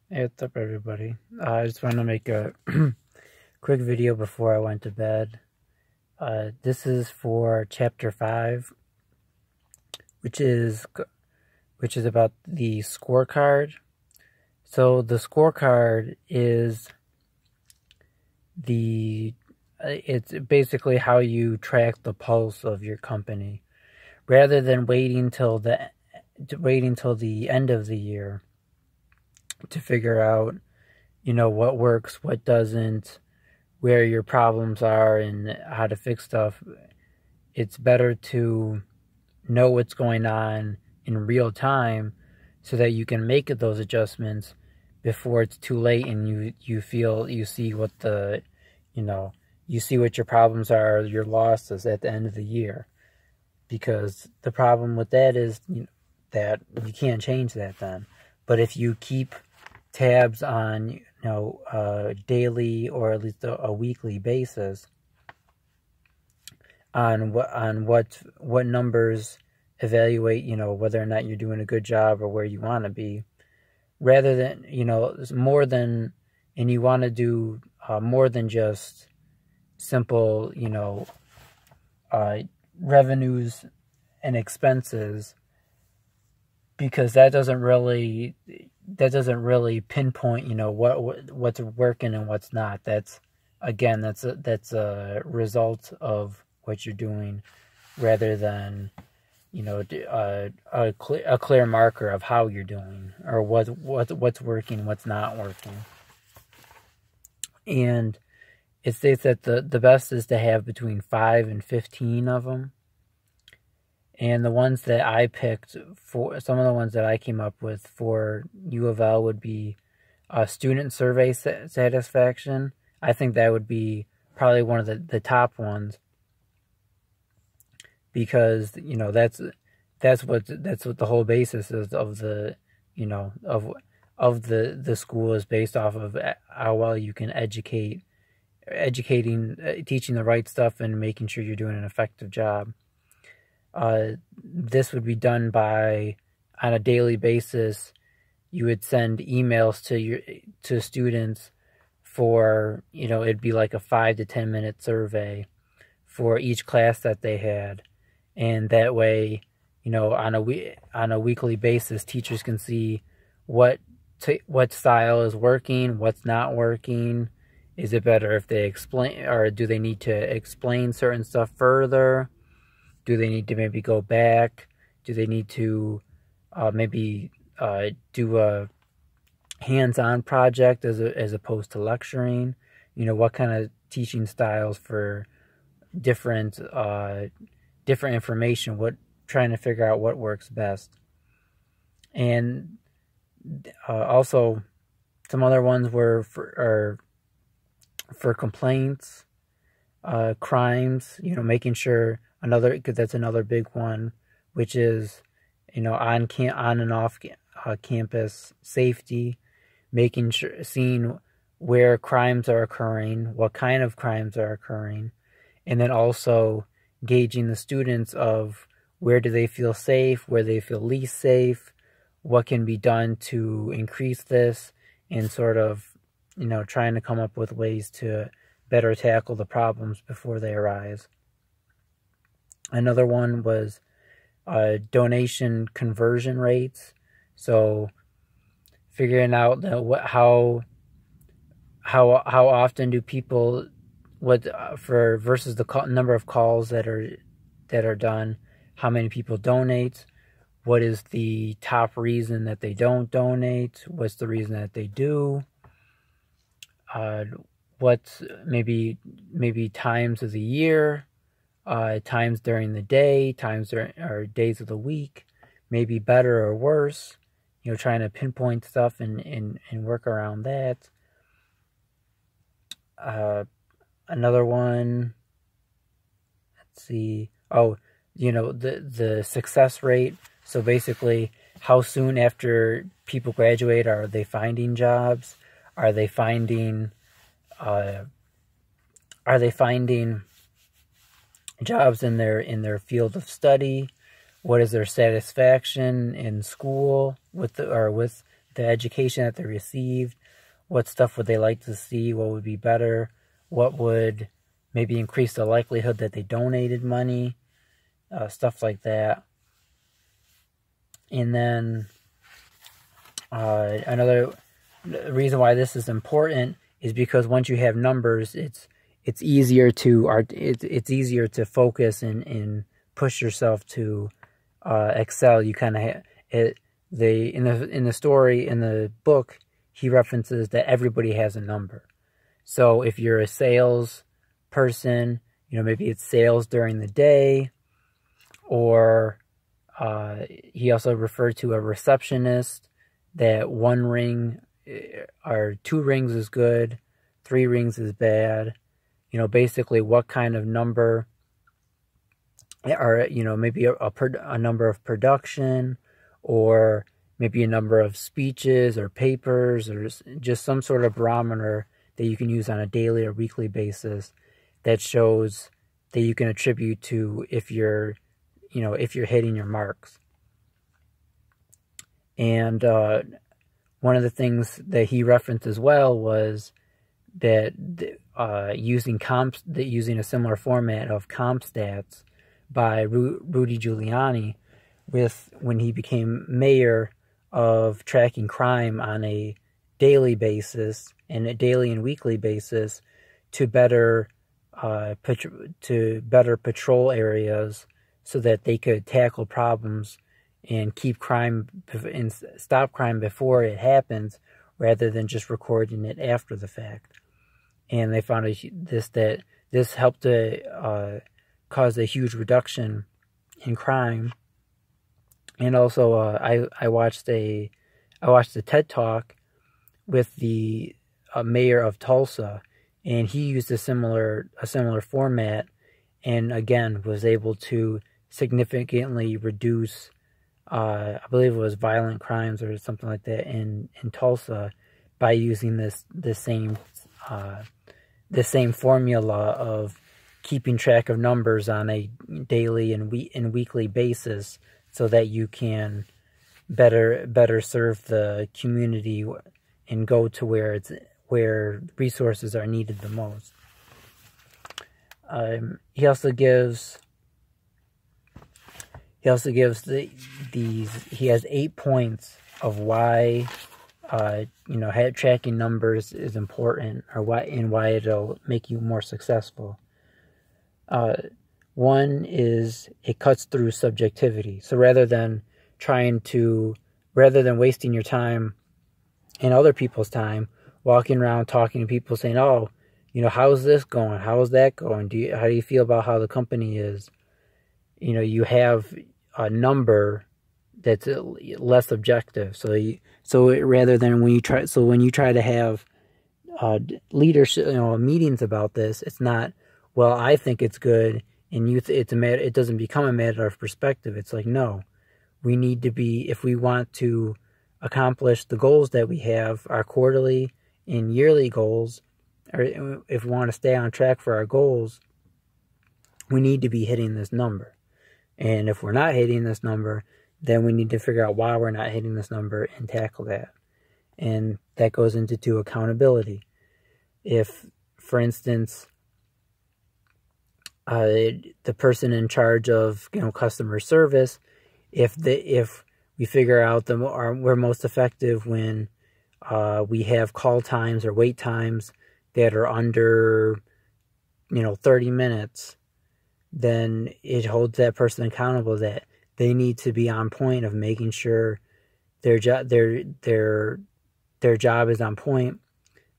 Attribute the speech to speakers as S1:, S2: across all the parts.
S1: Hey, what's up, everybody? I just want to make a quick video before I went to bed. This is for Chapter 5, which is about the scorecard. So the scorecard is it's basically how you track the pulse of your company, rather than waiting till the end of the year to figure out, what works, what doesn't, where your problems are, and how to fix stuff. It's better to know what's going on in real time so that you can make those adjustments before it's too late and you see what you see what your problems are, your losses at the end of the year. Because the problem with that is that you can't change that then. But if you keep tabs on daily or at least a weekly basis on what numbers evaluate whether or not you're doing a good job or where you want to be, rather than more than, and you want to do more than just simple revenues and expenses, because that doesn't really pinpoint what's working and what's not. That's a result of what you're doing, rather than a clear marker of how you're doing or what's working, what's not working. And it states that the best is to have between 5 and 15 of them. And the ones that I picked, for some of the ones that I came up with for U of L, would be student survey satisfaction. I think that would be probably one of the top ones, because that's what the whole basis is of the the school, is based off of how well you can teaching the right stuff and making sure you're doing an effective job. This would be done by, on a daily basis, you would send emails to students for, it'd be like a 5 to 10 minute survey for each class that they had. And that way, on a weekly basis, teachers can see what style is working, what's not working. Is it better if they explain, or do they need to explain certain stuff further? Do they need to maybe go back? Do they need to maybe do a hands-on project as opposed to lecturing? What kind of teaching styles for different information? Trying to figure out what works best. And also, some other ones were for complaints, crimes. Making sure, because that's another big one, which is on and off campus safety, seeing where crimes are occurring, what kind of crimes are occurring, and then also gauging the students of where do they feel safe, where they feel least safe, what can be done to increase this, and sort of trying to come up with ways to better tackle the problems before they arise. Another one was donation conversion rates. So figuring out how often do people, versus the number of calls that are done, how many people donate, what is the top reason that they don't donate, what's the reason that they do, what's maybe times of the year, times during the day, or days of the week, maybe better or worse, trying to pinpoint stuff and work around that. Another one, let's see, the success rate. So basically, how soon after people graduate are they finding jobs? Are they finding jobs in their field of study? What is their satisfaction in school with education that they received, what stuff would they like to see, what would be better, what would maybe increase the likelihood that they donated money, stuff like that. And then another reason why this is important is because once you have numbers, it's easier to focus and push yourself to excel. You kind of in the story in the book, he references that everybody has a number. So if you're a sales person, maybe it's sales during the day, or he also referred to a receptionist, that 1 ring or 2 rings is good, 3 rings is bad. Basically what kind of number, or maybe a number of production, or maybe a number of speeches or papers, or just some sort of barometer that you can use on a daily or weekly basis that shows that you can attribute to if you're hitting your marks. And one of the things that he referenced as well was that using a similar format of CompStats by Rudy Giuliani, when he became mayor, of tracking crime on a daily basis and a daily and weekly basis to better patrol areas so that they could tackle problems and keep crime and stop crime before it happens, rather than just recording it after the fact. And they found that this helped to cause a huge reduction in crime. And also, I watched a TED Talk with the mayor of Tulsa, and he used a similar format, and again was able to significantly reduce, I believe it was violent crimes or something like that in Tulsa, by using the same formula of keeping track of numbers on a daily and weekly basis, so that you can better serve the community and go to where resources are needed the most. He also gives he has 8 points of why tracking numbers is important, or why it'll make you more successful. One is it cuts through subjectivity. So rather than wasting your time and other people's time walking around talking to people saying, oh, how's this going? How's that going? How do you feel about how the company is? You have a number that's less objective. Rather than when you try to have leadership, meetings about this, it's not, well, I think it's good, and it doesn't become a matter of perspective. It's like, no, we need to be, if we want to accomplish the goals that we have, our quarterly and yearly goals, or if we want to stay on track for our goals, we need to be hitting this number. And if we're not hitting this number, then we need to figure out why we're not hitting this number and tackle that. And that goes into accountability. If, for instance, the person in charge of customer service, if we figure out we're most effective when we have call times or wait times that are under 30 minutes, then it holds that person accountable that they need to be on point of making sure their job is on point,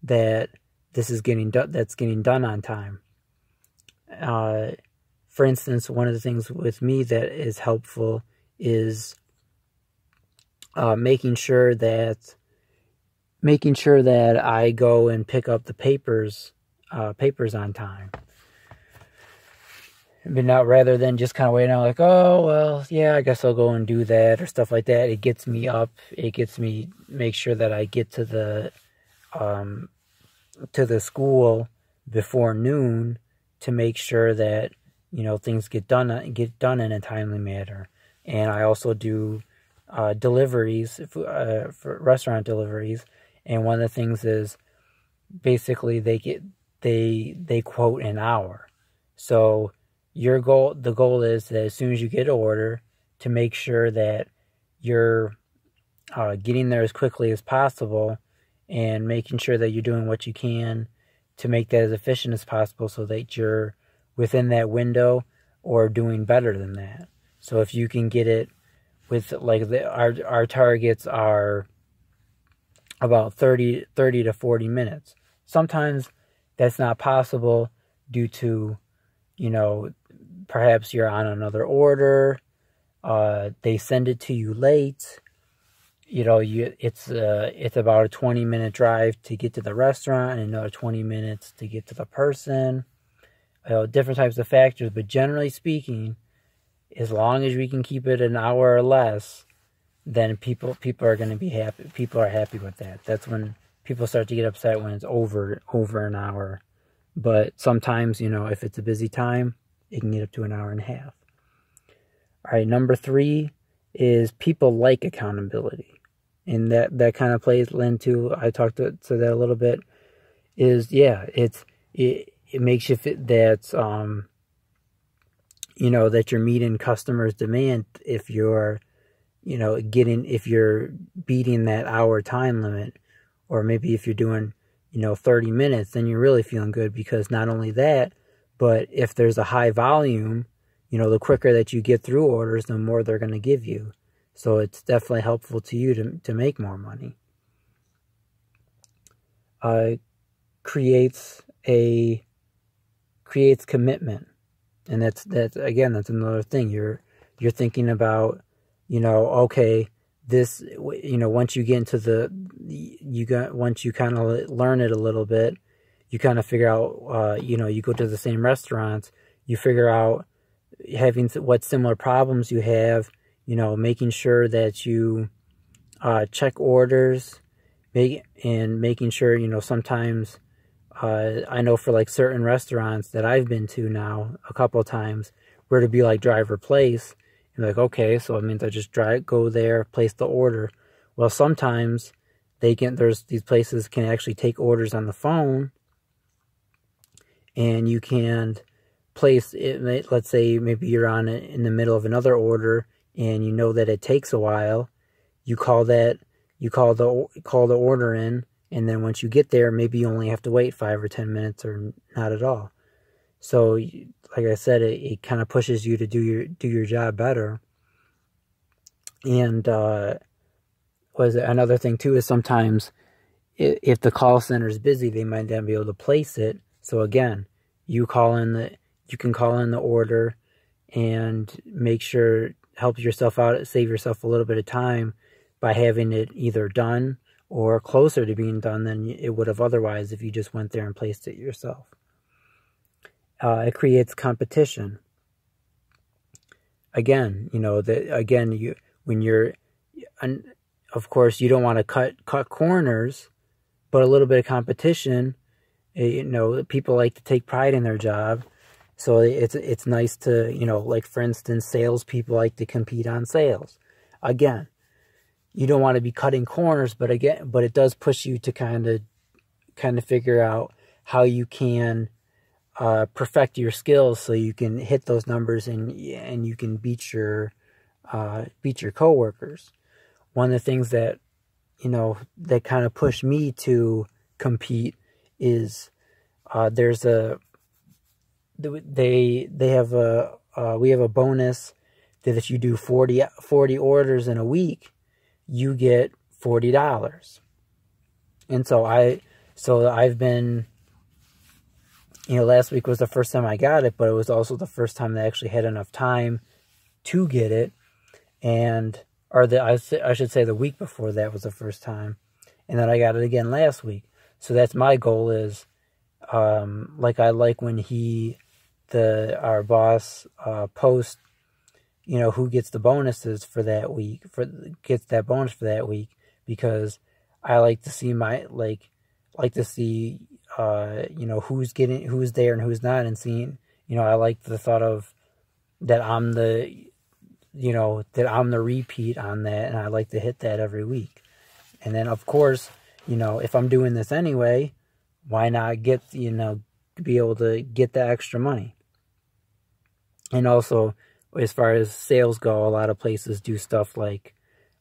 S1: that this is getting done on time. For instance, one of the things with me that is helpful is making sure that I go and pick up the papers on time. But not, rather than just kind of waiting out like, oh, well, yeah, I guess I'll go and do that, or stuff like that. It gets me up. Make sure that I get to the school before noon, to make sure that, things get done in a timely manner. And I also do deliveries, for restaurant deliveries, and one of the things is basically they quote an hour. So the goal is that as soon as you get an order, to make sure that you're getting there as quickly as possible, and making sure that you're doing what you can to make that as efficient as possible, so that you're within that window or doing better than that. So if you can get it with, like, our targets are about 30 to 40 minutes. Sometimes that's not possible due to, perhaps you're on another order, they send it to you late, it's about a 20-minute drive to get to the restaurant and another 20 minutes to get to the person. Different types of factors, but generally speaking, as long as we can keep it an hour or less, then people are going to be happy. People are happy with that. That's when people start to get upset, when it's over an hour. But sometimes, if it's a busy time, it can get up to an hour and a half. All right, number 3 is people like accountability. And that kind of plays into, I talked to that a little bit, is, it makes you fit that, that you're meeting customers' demand if you're, if you're beating that hour time limit, or maybe if you're doing, 30 minutes, then you're really feeling good, because not only that, but if there's a high volume, the quicker that you get through orders, the more they're going to give you. So it's definitely helpful to you to make more money. Creates commitment. And that's another thing. You're thinking about, okay, this, once you get into once you kind of learn it a little bit, you kind of figure out, you go to the same restaurants, you figure out what similar problems you have, making sure that you check orders, making sure, sometimes, I know for like certain restaurants that I've been to now a couple of times, where to be like driver place, and like, okay, so it means I just go there, place the order. Well, sometimes these places can actually take orders on the phone, and you can place it. Let's say maybe you're in the middle of another order, and you know that it takes a while. You call the order in, and then once you get there, maybe you only have to wait 5 or 10 minutes, or not at all. So, like I said, it kind of pushes you to do your job better. And another thing too is, sometimes if the call center is busy, they might not be able to place it. So again, you can call in the order and make sure, help yourself out, save yourself a little bit of time by having it either done or closer to being done than it would have otherwise if you just went there and placed it yourself. It creates competition. Again, of course, you don't want to cut corners, but a little bit of competition. People like to take pride in their job, so it's nice to, like, for instance, salespeople like to compete on sales. Again, you don't want to be cutting corners, but it does push you to kind of figure out how you can perfect your skills, so you can hit those numbers and you can beat your coworkers. One of the things that that kind of pushed me to compete is we have a bonus that if you do 40 orders in a week, you get $40. And so I've been, last week was the first time I got it, but it was also the first time that I actually had enough time to get it. I should say the week before that was the first time. And then I got it again last week. So that's my goal is, I like when our boss, posts, who gets the bonuses for that week, gets that bonus for that week, because I like to see who's there and who's not, and seeing, I like the thought of that I'm the you know, that I'm the repeat on that, and I like to hit that every week. And then, of course, you know, if I'm doing this anyway, why not get, you know, be able to get the extra money? And also, as far as sales go, a lot of places do stuff like,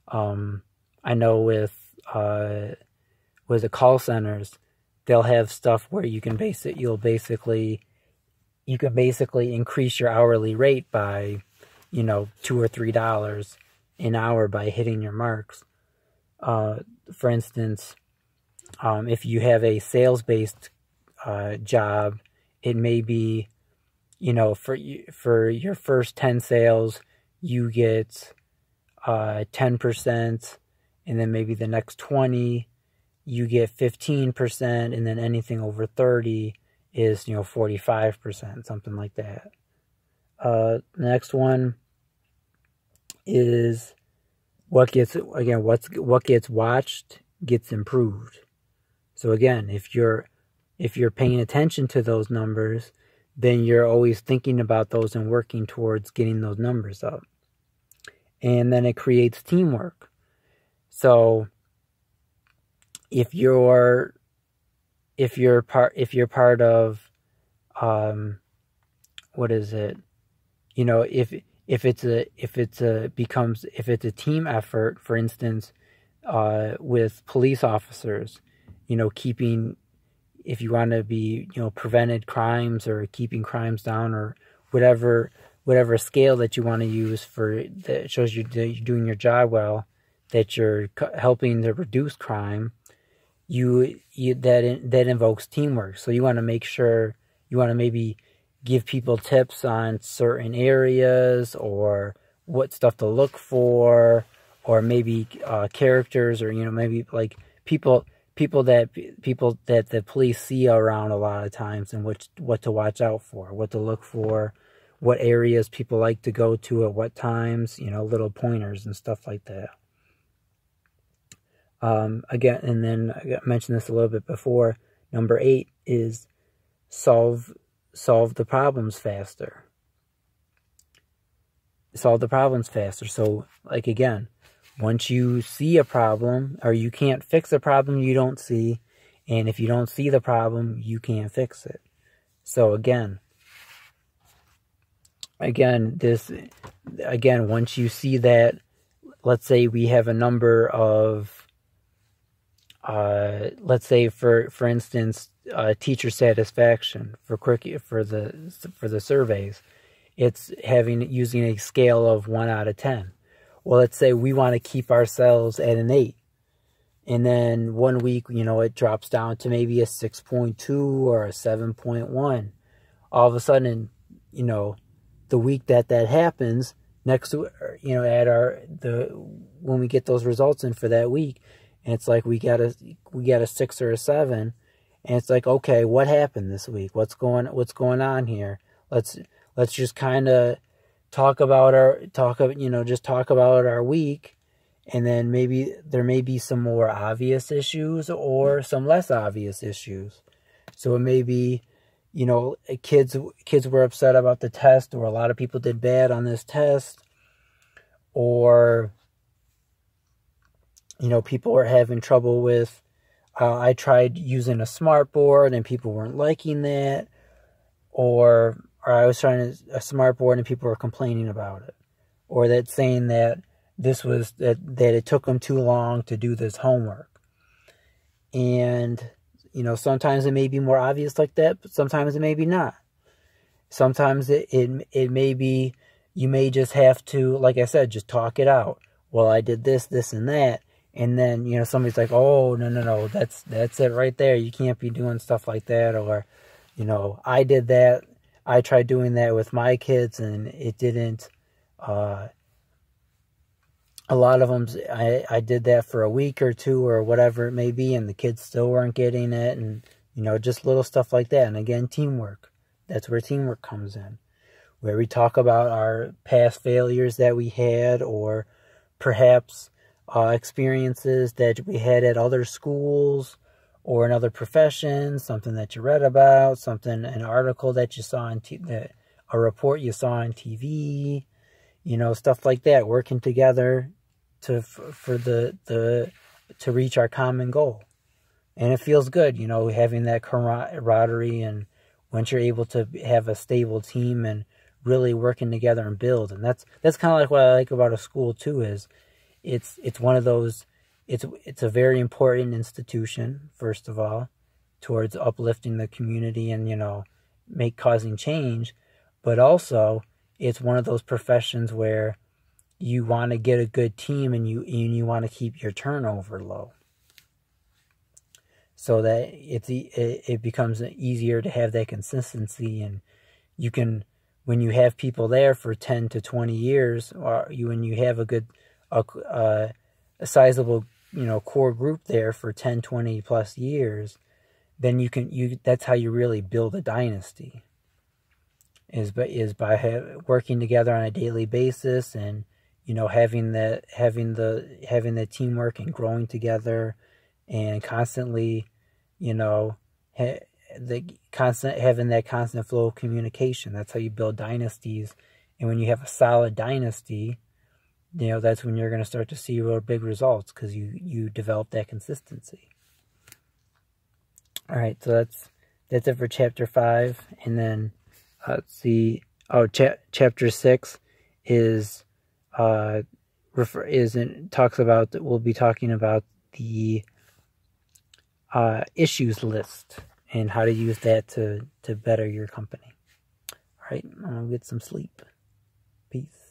S1: I know with the call centers, they'll have stuff where you can basically increase your hourly rate by, you know, $2 or $3 an hour by hitting your marks. For instance, if you have a sales-based job, it may be, you know, for your first 10 sales, you get 10%, and then maybe the next 20, you get 15%, and then anything over 30 is, you know, 45%, something like that. The next one is what gets watched gets improved. So again, if you're paying attention to those numbers, then you're always thinking about those and working towards getting those numbers up. And then it creates teamwork. So if you're part of what is it? You know, if it's a team effort, for instance, with police officers, you know, if you want to be, you know, prevented crimes or keeping crimes down, or whatever scale that you want to use for that shows you that you're doing your job well, that you're helping to reduce crime, that invokes teamwork. So you want to make sure, you want to maybe give people tips on certain areas, or what stuff to look for, or maybe characters, or, you know, maybe like people that the police see around a lot of times, and what to watch out for, what to look for, what areas people like to go to at what times, you know, little pointers and stuff like that. Again, and then I mentioned this a little bit before, number 8 is solve the problems faster. Solve the problems faster. So, like, again, once you see a problem, or you can't fix a problem you don't see, and if you don't see the problem, you can't fix it. So again, once you see that, let's say we have a number of, let's say for instance, teacher satisfaction for the surveys, it's using a scale of 1 out of 10. Well, let's say we want to keep ourselves at an 8. And then one week, you know, it drops down to maybe a 6.2 or a 7.1. All of a sudden, you know, the week that happens, next to, you know, when we get those results in for that week, and it's like we got a 6 or a 7, and it's like, okay, what happened this week? What's going on here? Let's just kind of talk about our week, and then maybe there may be some more obvious issues or some less obvious issues. So it may be, you know, kids were upset about the test, or a lot of people did bad on this test, or, you know, people were having trouble with, I tried using a smart board and people weren't liking that, or I was trying a smart board and people were complaining about it, or that saying that that it took them too long to do this homework. And, you know, sometimes it may be more obvious like that, but sometimes it may be not. Sometimes it may be, you may just have to, like I said, just talk it out. Well, I did this, and that. And then, you know, somebody's like, oh, no, that's it right there. You can't be doing stuff like that. Or, you know, I did that. I tried doing that with my kids, and it didn't. A lot of them, I did that for a week or two or whatever it may be, and the kids still weren't getting it. And, you know, just little stuff like that. And again, teamwork. That's where teamwork comes in, where we talk about our past failures that we had, or perhaps experiences that we had at other schools or in other professions, something that you read about, an article that you saw a report you saw on TV, stuff like that, working together to reach our common goal. And it feels good, having that camaraderie, and once you're able to have a stable team and really working together and build. And that's kind of like what I like about a school too, is it's one of those, it's a very important institution, first of all, towards uplifting the community and, causing change. But also, it's one of those professions where you want to get a good team, and you want to keep your turnover low, so that it becomes easier to have that consistency. And you can, when you have people there for 10 to 20 years, or when you have a sizable, core group there for 10, 20 plus years, then that's how you really build a dynasty, is by working together on a daily basis, and having the teamwork and growing together, and constantly, having that constant flow of communication. That's how you build dynasties. And when you have a solid dynasty, that's when you're going to start to see real big results, because you develop that consistency. All right, so that's it for chapter 5. And then let's see. Oh, chapter 6 is talks about, we'll be talking about the issues list and how to use that to better your company. All right, I'm gonna get some sleep. Peace.